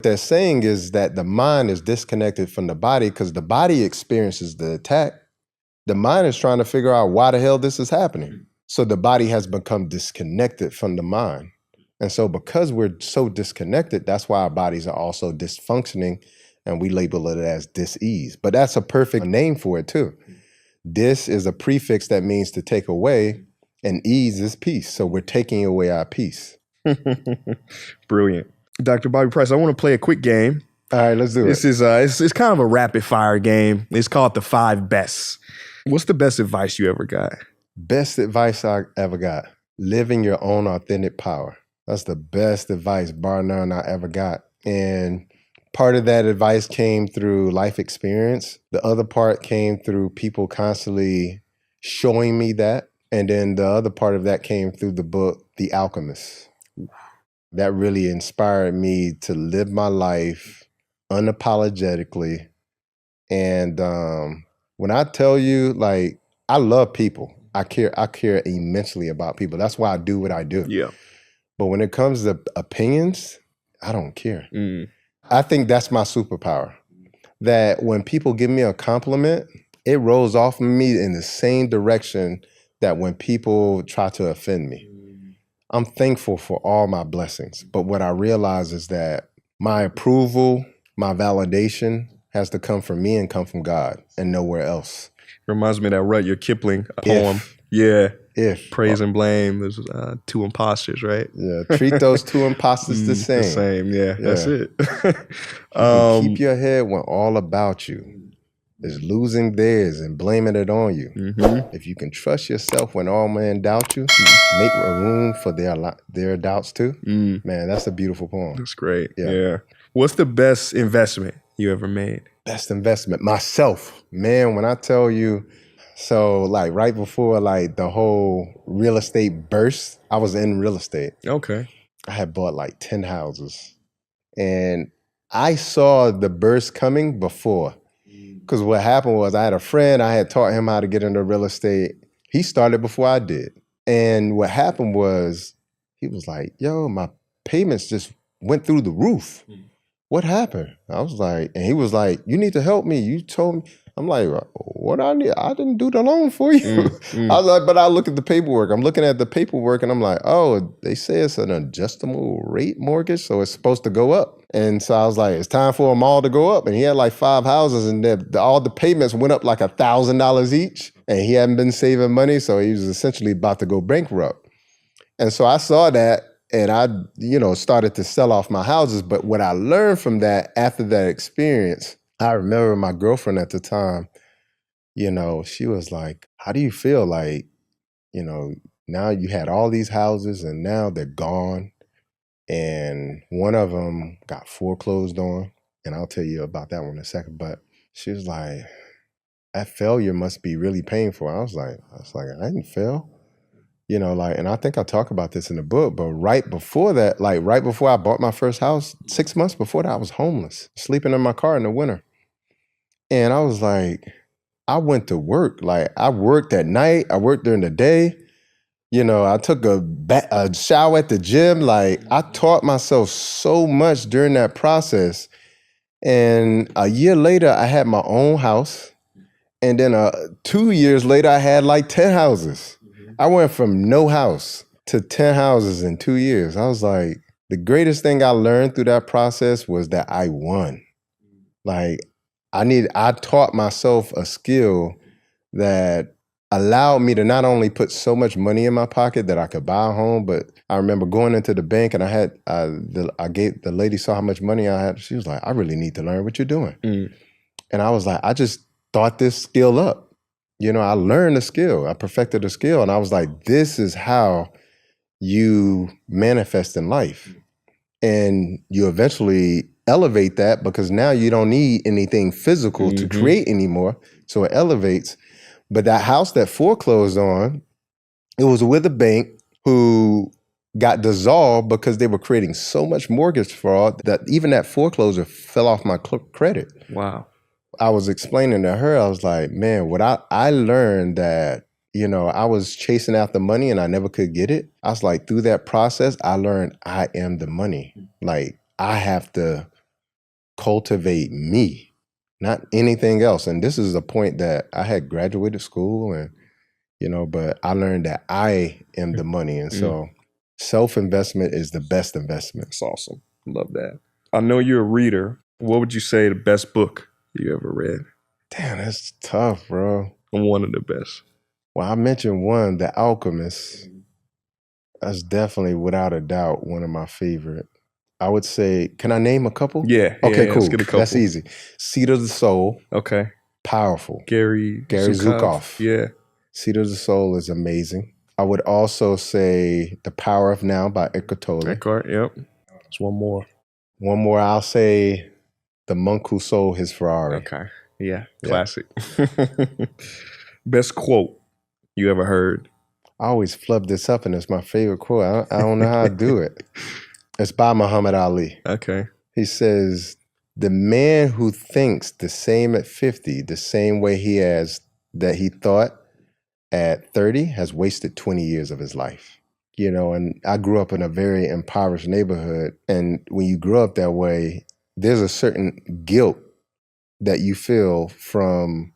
They're saying is that the mind is disconnected from the body because the body experiences the attack. The mind is trying to figure out why the hell this is happening. So the body has become disconnected from the mind. And so because we're so disconnected, that's why our bodies are also dysfunctioning, and we label it as dis-ease. But that's a perfect name for it too. Dis is a prefix that means to take away, and ease is peace. So we're taking away our peace. Brilliant. Dr. Bobby Price, I want to play a quick game. All right, let's do This is it's kind of a rapid fire game. It's called the 5 Bests. What's the best advice you ever got? Best advice I ever got. Living your own authentic power. That's the best advice, bar none, I ever got. And part of that advice came through life experience. The other part came through people constantly showing me that. And then the other part of that came through the book, The Alchemist. That really inspired me to live my life unapologetically. And when I tell you, like, I love people. I care immensely about people. That's why I do what I do. Yeah. But when it comes to opinions, I don't care. I think that's my superpower. That when people give me a compliment, it rolls off of me in the same direction that when people try to offend me. I'm thankful for all my blessings. But what I realize is that my approval, my validation has to come from me and come from God and nowhere else. Reminds me of that Rudyard Kipling poem. Yeah. If. Praise and blame. There's 2 imposters, right? Yeah. Treat those 2 imposters the same. The same, yeah. That's it. Keep your head when all about you is losing theirs and blaming it on you. If you can trust yourself when all men doubt you, make room for their doubts too. Man, that's a beautiful poem. That's great. Yeah. What's the best investment you ever made? Best investment? Myself. Man, when I tell you, so like right before like the whole real estate burst, I was in real estate. Okay. I had bought like 10 houses. And I saw the burst coming before. Because what happened was I had a friend, I had taught him how to get into real estate. He started before I did. And what happened was he was like, yo, my payments just went through the roof. What happened? I was like, and he was like, you need to help me. You told me. I'm like, what I need? I didn't do the loan for you. I was like, but I look at the paperwork. I'm looking at the paperwork and I'm like, oh, they say it's an adjustable rate mortgage, so it's supposed to go up. And so I was like, it's time for them all to go up. And he had like 5 houses and all the payments went up like $1,000 each. And he hadn't been saving money, so he was essentially about to go bankrupt. And so I saw that and I, started to sell off my houses. But what I learned from that after that experience, I remember my girlfriend at the time, she was like, how do you feel? Like, now you had all these houses and now they're gone. And one of them got foreclosed on. And I'll tell you about that one in a second. But she was like, that failure must be really painful. I was like, I didn't fail. And I think I talk about this in the book, but right before that, like right before I bought my first house, 6 months before that, I was homeless, sleeping in my car in the winter. And I was like, I went to work. Like I worked at night, I worked during the day. I took a shower at the gym. Like I taught myself so much during that process. And a year later, I had my own house. And then 2 years later, I had like 10 houses. I went from no house to 10 houses in 2 years. I was like, the greatest thing I learned through that process was that I won. Like I taught myself a skill that allowed me to not only put so much money in my pocket that I could buy a home, but I remember going into the bank and the lady saw how much money I had. She was like, I really need to learn what you're doing. And I was like, I just thought this skill up. I learned a skill. I perfected a skill. And I was like, this is how you manifest in life. And you eventually elevate that because now you don't need anything physical to create anymore. So it elevates. But that house that foreclosed on, it was with a bank who got dissolved because they were creating so much mortgage fraud that even that foreclosure fell off my credit. Wow. I was explaining to her, I was like, man, what I learned that, I was chasing after money and I never could get it. I was like, through that process, I learned I am the money. Like I have to cultivate me, not anything else. And this is a point that I had graduated school and, but I learned that I am the money. And so self-investment is the best investment. That's awesome. Love that. I know you're a reader. What would you say the best book you ever read? Damn, that's tough, bro. And one of the best. Well, I mentioned one, The Alchemist. That's definitely, without a doubt, one of my favorite. I would say, can I name a couple? Yeah. Okay, yeah, cool. Let's get a couple. That's easy. Seat of the Soul. Okay. Powerful. Gary Zukav. Yeah. Seat of the Soul is amazing. I would also say The Power of Now by Eckhart Tolle. Eckhart, yep. There's one more. One more, I'll say The Monk Who Sold His Ferrari. Okay. Yeah. Classic. Best quote you ever heard? I always flub this up and it's my favorite quote. I don't know how to do it. It's by Muhammad Ali. Okay. He says, the man who thinks the same at 50, the same way that he thought at 30 has wasted 20 years of his life. And I grew up in a very impoverished neighborhood. And when you grow up that way, there's a certain guilt that you feel from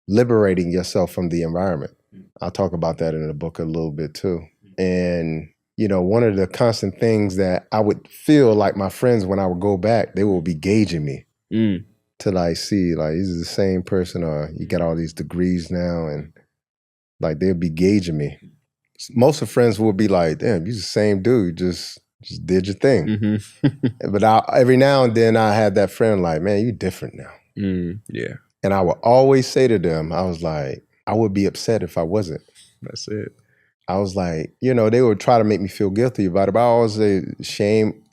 liberating yourself from the environment. I'll talk about that in the book a little bit too. And one of the constant things that I would feel like my friends, when I would go back, they would be gauging me to see, is the same person or you got all these degrees now. And they'll be gauging me. Most of friends will be like, damn, you're the same dude, just did your thing. Mm-hmm. But every now and then I had that friend like, man, you different now. Yeah. And I would always say to them, I was like, I would be upset if I wasn't. That's it. I was like, they would try to make me feel guilty about it, but I always say, shame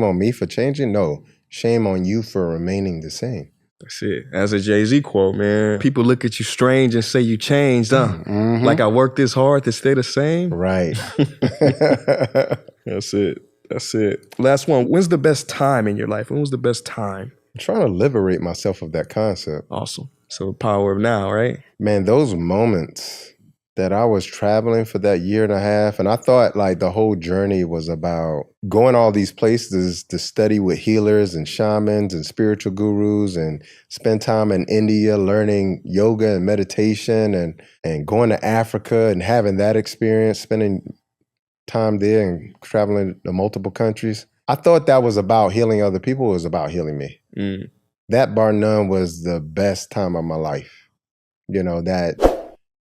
on me for changing? No, shame on you for remaining the same. That's it. As a Jay-Z quote, man, people look at you strange and say you changed, huh? Mm-hmm. Like I worked this hard to stay the same? Right. That's it. Last one. When's the best time in your life? When was the best time? I'm trying to liberate myself of that concept. Awesome. So the power of now, right? Man, those moments that I was traveling for that year and a half, and I thought the whole journey was about going all these places to study with healers and shamans and spiritual gurus and spend time in India learning yoga and meditation and going to Africa and having that experience, spending time there and traveling to multiple countries. I thought that was about healing other people. It was about healing me. That bar none was the best time of my life.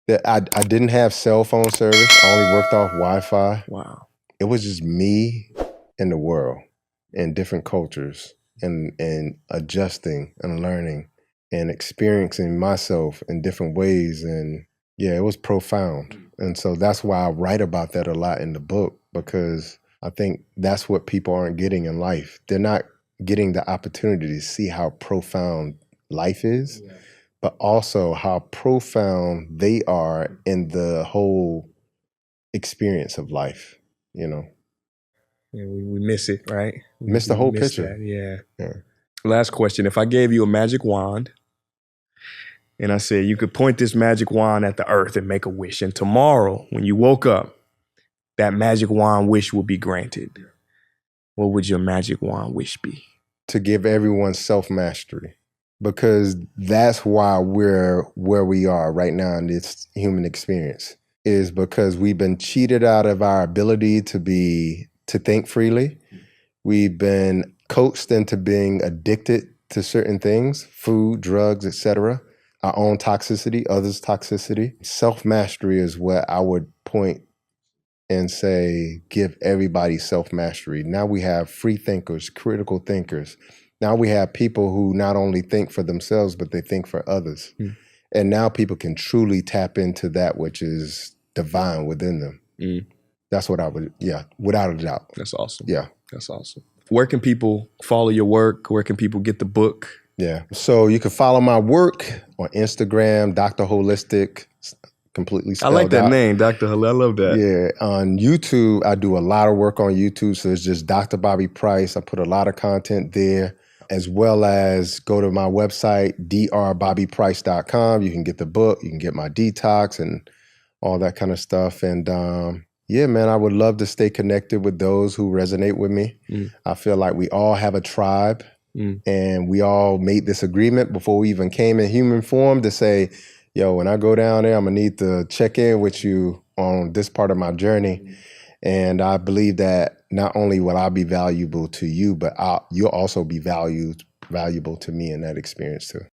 That I didn't have cell phone service. I only worked off Wi-Fi. Wow. It was just me and the world and different cultures and adjusting and learning and experiencing myself in different ways. And yeah, it was profound. And so that's why I write about that a lot in the book, because I think that's what people aren't getting in life. They're not getting the opportunity to see how profound life is. Yeah. But also how profound they are in the whole experience of life, Yeah, we miss it, right? Miss the whole picture. That. Yeah. Last question. If I gave you a magic wand and I said you could point this magic wand at the earth and make a wish, and tomorrow when you woke up, that magic wand wish would be granted, what would your magic wand wish be? To give everyone self-mastery. Because that's why we're where we are right now in this human experience, is because we've been cheated out of our ability to think freely. We've been coaxed into being addicted to certain things, food, drugs, etc. Our own toxicity, others' toxicity. Self-mastery is what I would point and say, give everybody self-mastery. Now we have free thinkers, critical thinkers. Now we have people who not only think for themselves, but they think for others. And now people can truly tap into that which is divine within them. That's what I would, without a doubt. That's awesome. Yeah. That's awesome. Where can people follow your work? Where can people get the book? Yeah. So you can follow my work on Instagram, Dr. Holistic, completely spelled out. I like that name, Dr. Holistic. I love that. Yeah. On YouTube, I do a lot of work on YouTube. So it's just Dr. Bobby Price. I put a lot of content there, as well as go to my website, drbobbyprice.com. You can get the book, you can get my detox and all that kind of stuff. And yeah, man, I would love to stay connected with those who resonate with me. I feel like we all have a tribe. And we all made this agreement before we even came in human form to say, yo, when I go down there, I'm gonna need to check in with you on this part of my journey. And I believe that not only will I be valuable to you, but you'll also be valuable to me in that experience too.